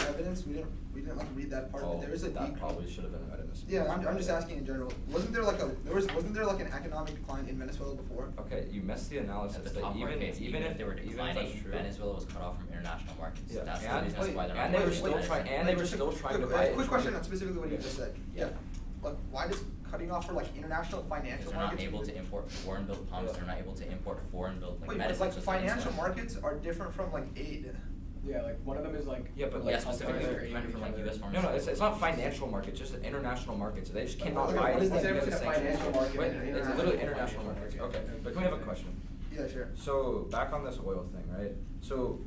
evidence? We didn't like read that part, but there is a that decrease. probably should have been read in this. Yeah, I'm just asking in general. Wasn't there like an economic decline in Venezuela before? Okay, you missed the analysis. At the that top of our case, even if they were even if declining, that's true, Venezuela was cut off from international markets. Yeah. That's the And- reason as why they're and not they were getting still it. trying- and they were still trying to buy it. Quick question on specifically what you just said. Yeah. Like, why does cutting off for like international financial Because they're not markets? able to import foreign-built pumps. Yeah. They're not able to import foreign-built like Wait, but medicines. like just financial insulin. markets are different from like aid. Yeah, like one of them is like Yeah, but Yeah, like specifically they're they're trading coming from like each U.S. other. No, pharmaceuticals. it's not financial markets, just international markets. They just cannot Okay, buy what is anything the because difference of in a sanctions. financial market Wait, and an it's international literally financial international markets. market? Okay, but can we have a question? Yeah, sure. So back on this oil thing, right? So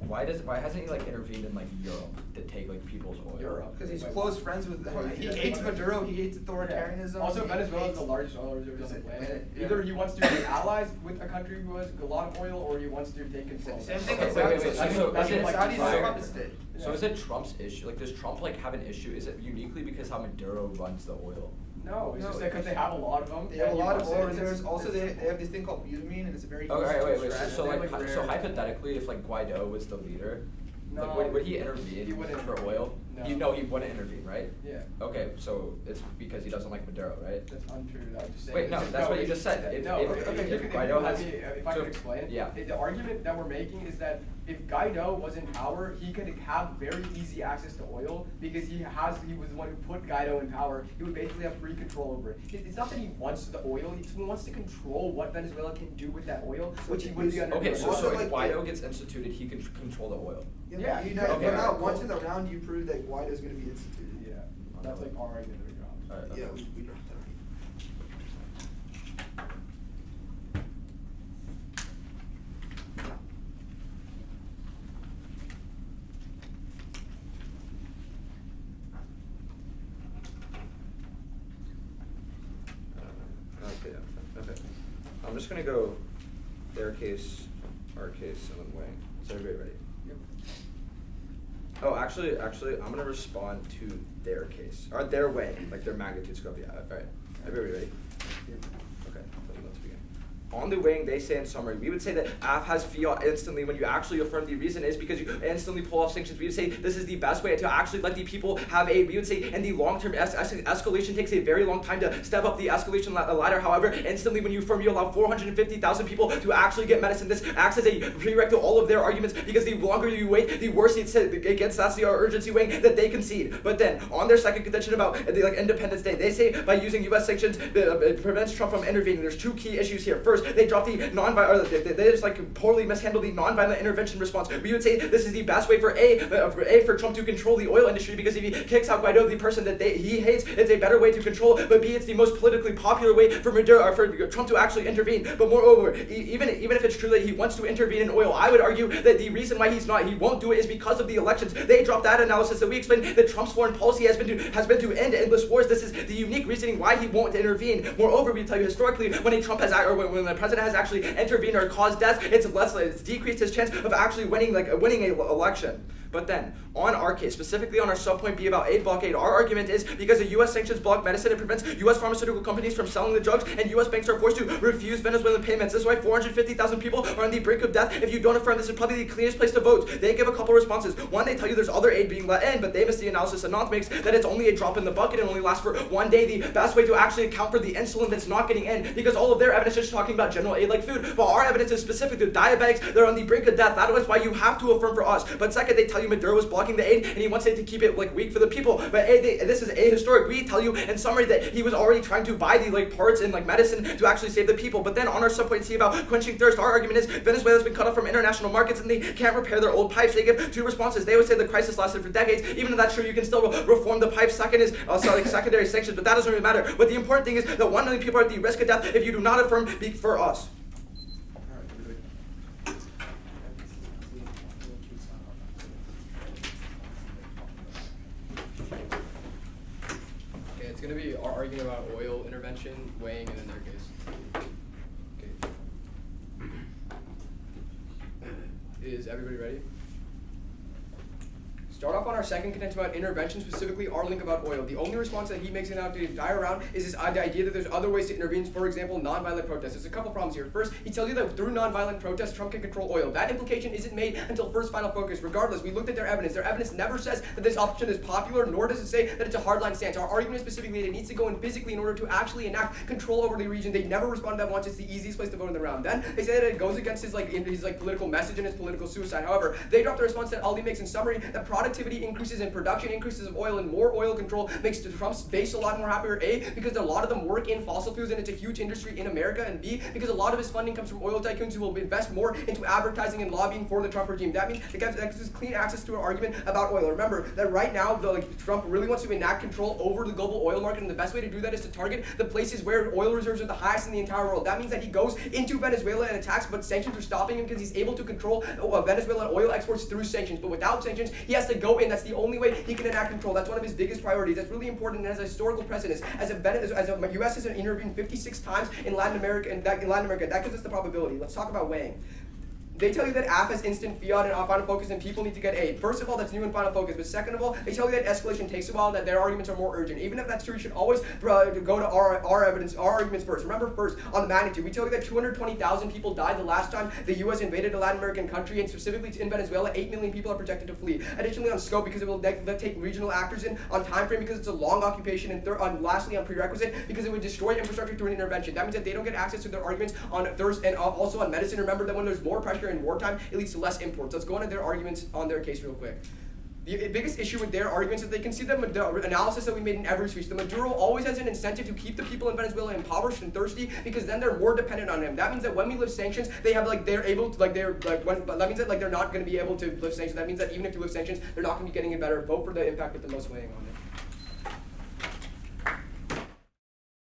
why hasn't he like intervened in like Europe to take like people's oil? Europe. Because he's Wait, close friends with. He hates Maduro. He hates authoritarianism. Yeah. Also, he Venezuela is hates- the largest oil reserve on the planet. Yeah. Either he wants to be allies with a country who has a lot of oil, or he wants to take control. Same thing Okay, with wait, Saudi. wait, That's so that's is it- what Saudi's so- doing opposite. So is it Trump's issue? Like, does Trump like have an issue? Is it uniquely because how Maduro runs the oil? No, it's No, just that because they have a lot of them. They have a and he lot of wants oil it. reserves. Also, they have this thing called butamine, and it's a very. Oh, easy wait. to extract. So They're, like, like, so rare. hypothetically, if like Guaido was the leader, No, like, would he intervene he wouldn't for intervene. oil? No. He wouldn't intervene, right? Yeah. Okay, so it's because he doesn't like Maduro, right? That's untrue. I'm just saying. Wait, no, that's what you if- just said. If- no, if- okay, if if Guaido let has- me- if I so- could explain. yeah. The argument that we're making is that if Guaido was in power, he could have very easy access to oil because he was the one who put Guaido in power. He would basically have free control over it. It's not that he wants the oil; he wants to control what Venezuela can do with that oil, which he would be under. Okay, so Also, if like, Guaido gets instituted, he can control the oil. Yeah, you know, okay, but not alright, once cool. in the round you prove that Guaido's going to be instituted. Yeah, that's like our argument that we dropped. Alright, Yeah, okay. we dropped that. Okay. I'm just gonna go their case, our case, and then way. Is everybody ready? Yep. Oh, actually, I'm gonna respond to their case, or their way, like their magnitude scope. Yeah. All right. Everybody ready? Okay. Let's begin. on the weighing, they say in summary, we would say that AF has fiat instantly when you actually affirm. The reason is because you instantly pull off sanctions. We would say this is the best way to actually let the people have we would say in the long term, escalation takes a very long time to step up the escalation ladder. However, instantly when you affirm, you allow 450,000 people to actually get medicine. This acts as a prerequisite to all of their arguments, because the longer you wait, the worse it gets. That's the urgency weighing that they concede. But then, on their second contention about the Independence Day, they say by using U.S. sanctions, it prevents Trump from intervening. There's two key issues here. First, they drop the they just poorly mishandle the nonviolent intervention response. We would say this is the best way for for Trump to control the oil industry, because if he kicks out Guaido, the person that he hates, it's a better way to control. But B, it's the most politically popular way for Trump to actually intervene. But moreover, even if it's true that he wants to intervene in oil, I would argue that the reason why he won't do it is because of the elections. They dropped that analysis that we explained that Trump's foreign policy has been to end endless wars. This is the unique reasoning why he won't intervene. Moreover, we tell you historically, when when the president has actually intervened or caused deaths, it's decreased his chance of actually winning an election. But then, on our case, specifically on our subpoint B about aid blockade, our argument is because the U.S. sanctions block medicine, it prevents U.S. pharmaceutical companies from selling the drugs, and U.S. banks are forced to refuse Venezuelan payments. This is why 450,000 people are on the brink of death. If you don't affirm, this is probably the cleanest place to vote. They give a couple responses. One, they tell you there's other aid being let in, but they miss the analysis Ananth makes that it's only a drop in the bucket and only lasts for 1 day. The best way to actually account for the insulin that's not getting in, because all of their evidence is talking about general aid like food, but our evidence is specific to diabetics. They're on the brink of death. That is why you have to affirm for us. But second, they tell you Maduro was blocking the aid, and he wants it to keep it weak for the people. But this is ahistoric. We tell you in summary that he was already trying to buy the parts and medicine to actually save the people. But then on our subpoint C about quenching thirst, our argument is Venezuela's been cut off from international markets and they can't repair their old pipes. They give two responses. They would say the crisis lasted for decades. Even if that's true, you can still reform the pipes. Second is secondary sanctions, but that doesn't really matter. But the important thing is that 1 million people are at the risk of death if you do not affirm for us. It's going to be our argument about oil intervention, weighing, and in their case. Okay. Is everybody ready? Start off on our second contention about intervention, specifically our link about oil. The only response that he makes out the entire round is this idea that there's other ways to intervene, for example, nonviolent protests. There's a couple problems here. First, he tells you that through nonviolent protests, Trump can control oil. That implication isn't made until first final focus. Regardless, we looked at their evidence. Their evidence never says that this option is popular, nor does it say that it's a hardline stance. Our argument is specifically that it needs to go in physically in order to actually enact control over the region. They never respond to that once. It's the easiest place to vote in the round. Then they say that it goes against his political message and his political suicide. However, they drop the response that Ali makes in summary that productivity increases in production increases of oil and more oil control makes Trump's base a lot more happier. A, because a lot of them work in fossil fuels and it's a huge industry in America. And B, because a lot of his funding comes from oil tycoons who will invest more into advertising and lobbying for the Trump regime. That means it gives us clean access to an argument about oil. Remember that right now, Trump really wants to enact control over the global oil market, and the best way to do that is to target the places where oil reserves are the highest in the entire world. That means that he goes into Venezuela and attacks, but sanctions are stopping him because he's able to control Venezuelan oil exports through sanctions. But without sanctions, he has to go in. That's the only way he can enact control. That's one of his biggest priorities. That's really important and has a historical precedence. U.S. has intervened 56 times in Latin America, that gives us the probability. Let's talk about weighing. They tell you that AF has instant fiat and final focus and people need to get aid. First of all, that's new in final focus. But second of all, they tell you that escalation takes a while and that their arguments are more urgent. Even if that's true, you should always go to our evidence, our arguments first. Remember first, on the magnitude, we tell you that 220,000 people died the last time the U.S. invaded a Latin American country, and specifically in Venezuela, 8 million people are projected to flee. Additionally, on scope, because it will take regional actors in, on time frame, because it's a long occupation, and lastly, on prerequisite, because it would destroy infrastructure through an intervention. That means that they don't get access to their arguments on thirst and also on medicine. Remember that when there's more pressure in wartime, it leads to less imports. Let's go into their arguments on their case real quick. The biggest issue with their arguments is they can see the analysis that we made in every speech. The Maduro always has an incentive to keep the people in Venezuela impoverished and thirsty because then they're more dependent on him. That means that when we lift sanctions, they have they're able to that means that they're not going to be able to lift sanctions. That means that even if you lift sanctions, they're not going to be getting it better. Vote for the impact with the most weighing on it.